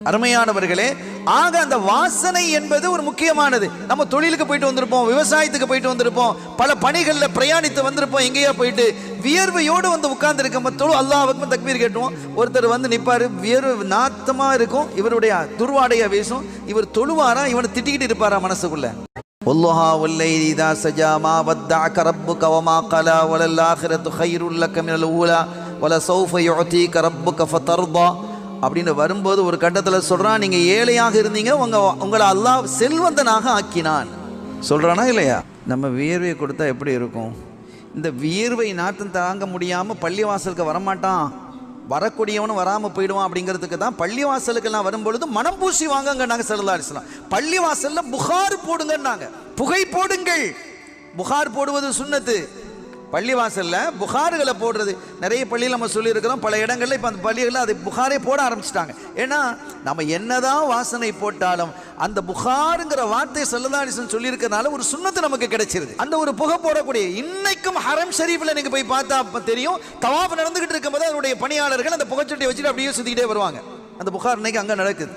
அருமையானவர்களே, ஆக அந்த வாசனை என்பது ஒரு முக்கியமானது. நம்ம தொழிலுக்கு போயிட்டு வந்திருப்போம், விவசாயத்துக்கு போயிட்டு வந்திருப்போம், பல பணிகளில் பிரயாணித்து வந்திருப்போம், எங்கேயா போயிட்டு வியர்வையோடு வந்து உட்கார்ந்து இருக்க அல்லாஹ் அக்பர் தக்பீர் கேட்டுவோம். ஒருத்தர் வந்து நிற்பாரு, வியர்வு நாத்தமா இருக்கும், இவருடைய துர்வாடைய வீசும், இவர் தொழுவாரா, இவனை திட்டிக்கிட்டு இருப்பாரா மனசுக்குள்ள. வல்லாஹா வல்லைலி இதா சஜா மா வத்தஅக ரப்புக வமா கலா வலல் ஆகிரத்து கைருல் லக மினல் ஊலா வலசௌஃப யுஅதீக ரப்புக ஃபதர்தா அப்படின்னு வரும்போது ஒரு கட்டத்தில் சொல்றான், நீங்க ஏழையாக இருந்தீங்க, உங்களை அல்லாஹ் செல்வந்தனாக ஆக்கினான் சொல்றானா இல்லையா? நம்ம வியர்வையை கொடுத்தா எப்படி இருக்கும்? இந்த வியர்வை நாத்தம் தாங்க முடியாமல் பள்ளிவாசலுக்கு வரமாட்டான், வரக்கூடியவனும் வராமல் போயிடுவான். அப்படிங்கிறதுக்கு தான் பள்ளிவாசலுக்கெல்லாம் வரும்பொழுது மனம் பூசி வாங்கன்னாங்க ஸல்லல்லாஹு அலைஹி வஸல்லம். பள்ளிவாசலில் புகார் போடுங்கன்னாங்க, புகை போடுங்கள். புகார் போடுவது சுன்னத்து. பள்ளிவாசலில் புகார்களை போடுறது நிறைய பள்ளியில் நம்ம சொல்லியிருக்கிறோம், பல இடங்களில் இப்போ அந்த பள்ளிகளில் அதை புகாரே போட ஆரம்பிச்சிட்டாங்க. ஏன்னா நம்ம என்னதான் வாசனை போட்டாலும் அந்த புகாருங்கிற வார்த்தை ஸல்லல்லாஹு அலைஹி வஸல்லம் சொல்லியிருக்கிறதுனால ஒரு சுன்னத்து நமக்கு கிடைச்சிருது. அந்த ஒரு புகை போடக்கூடிய இன்னைக்கும் ஹரம் ஷரீஃபில் நீங்கள் போய் பார்த்தா தெரியும், தவாஃப் நடந்துகிட்டு இருக்கும்போது அதனுடைய பணியாளர்கள் அந்த புகைச்சட்டியை வச்சுட்டு அப்படியே சுற்றிக்கிட்டே வருவாங்க. அந்த புகார் இன்னைக்கு அங்கே நடக்குது.